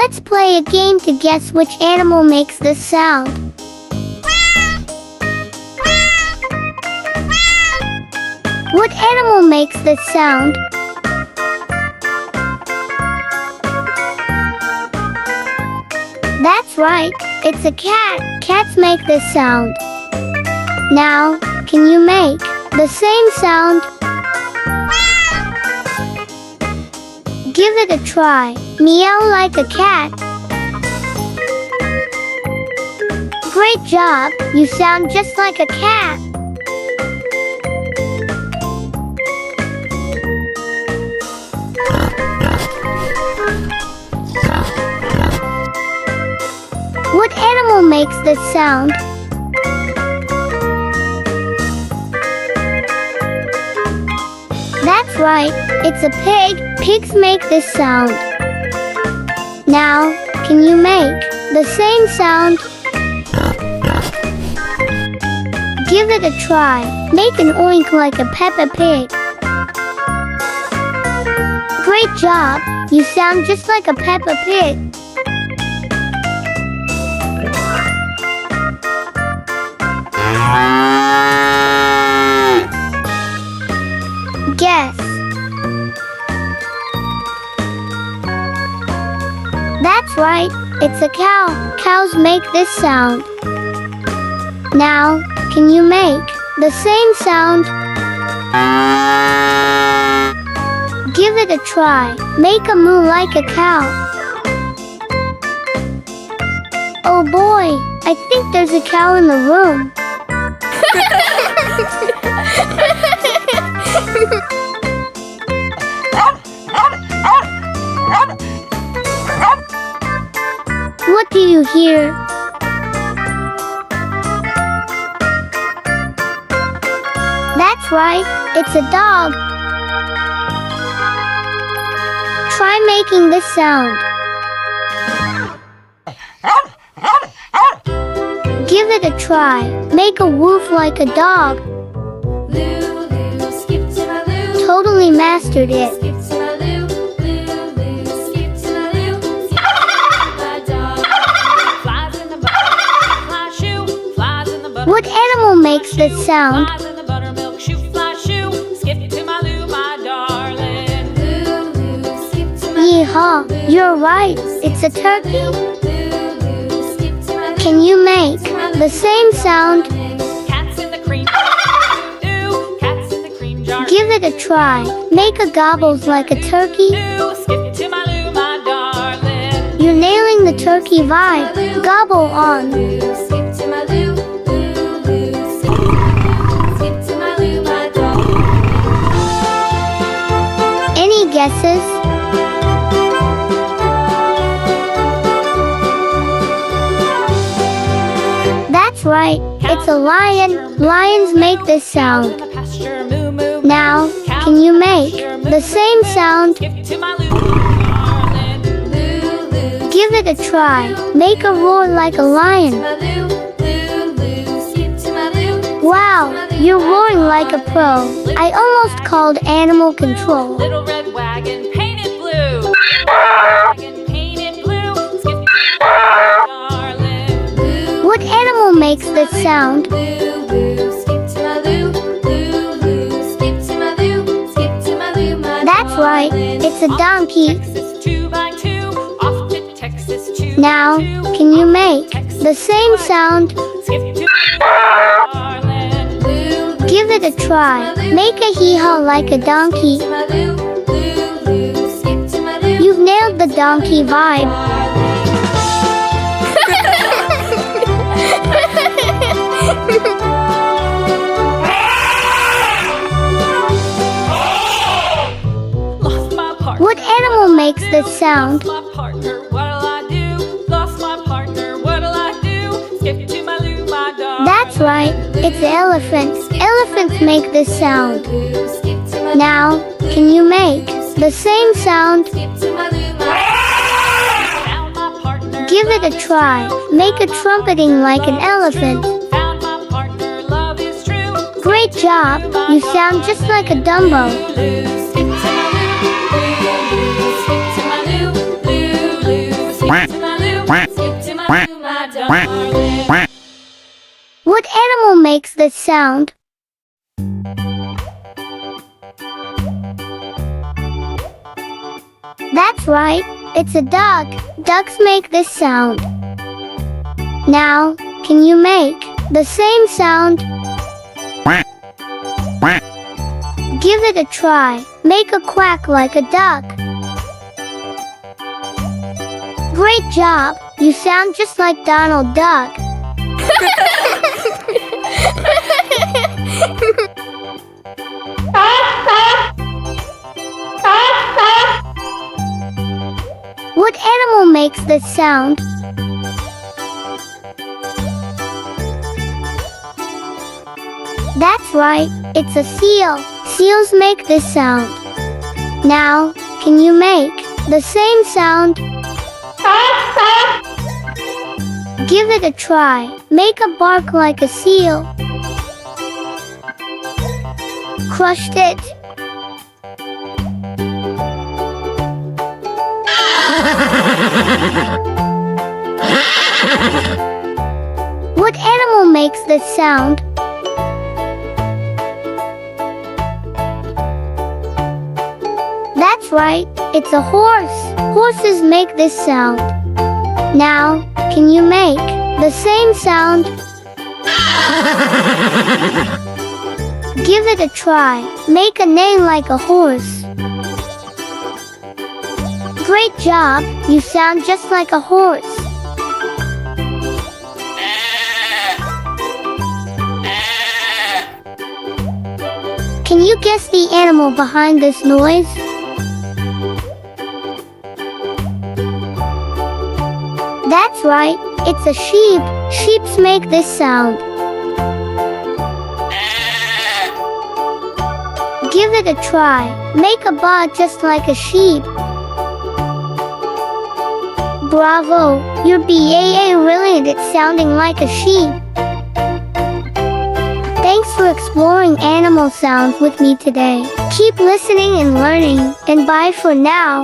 Let's play a game to guess which animal makes this sound. What animal makes this sound? That's right, it's a cat. Cats make this sound. Now, can you make the same sound? Give it a try. Meow like a cat. Great job, you sound just like a cat. What animal makes this sound? That's right, it's a pig. Pigs make this sound. Now, can you make the same sound? Give it a try. Make an oink like a Peppa Pig. Great job, you sound just like a Peppa Pig. Guess. That's right, it's a cow. Cows make this sound. Now, can you make the same sound? Give it a try. Make a moo like a cow. Oh boy, I think there's a cow in the room. What do you hear? That's right, it's a dog. Try making this sound. Give it a try. Make a woof like a dog. Totally mastered it. What animal makes this sound? Hee-Haw, you're right, it's a turkey. Can you make the same sound? Give it a try. Make a gobbles like a turkey. You're nailing the turkey vibe. Gobble on. Any guesses? That's right, it's a lion. Lions make this sound. Now, can you make the same sound? Give it a try. Make a roar like a lion. Wow, you're roaring like a pro. I almost called animal control. Little red wagon painted blue. What animal makes this sound? That's right, it's a donkey. Now, can you make the same sound? Give it a try. Make a hee-haw like a donkey. You've nailed the donkey vibe. What animal makes this sound? That's right, it's elephants. Elephants make this sound. Now, can you make the same sound? Give it a try. Make a trumpeting like an elephant. Great job, you sound just like a Dumbo. animal makes this sound? That's right, it's a duck. Ducks make this sound. Now, can you make the same sound? Give it a try. Make a quack like a duck. Great job! You sound just like Donald Duck. What animal makes this sound? That's right, it's a seal. Seals make this sound. Now, can you make the same sound? Give it a try. Make a bark like a seal. Crushed it. What animal makes this sound? That's right, it's a horse. Horses make this sound. Now, can you make the same sound? Give it a try. Make a neigh like a horse. Great job, you sound just like a horse. Can you guess the animal behind this noise? That's right, it's a sheep. Sheeps make this sound. Give it a try. Make a baa just like a sheep. Bravo, you're BAA brilliant at sounding like a sheep. Thanks for exploring animal sounds with me today. Keep listening and learning, and bye for now.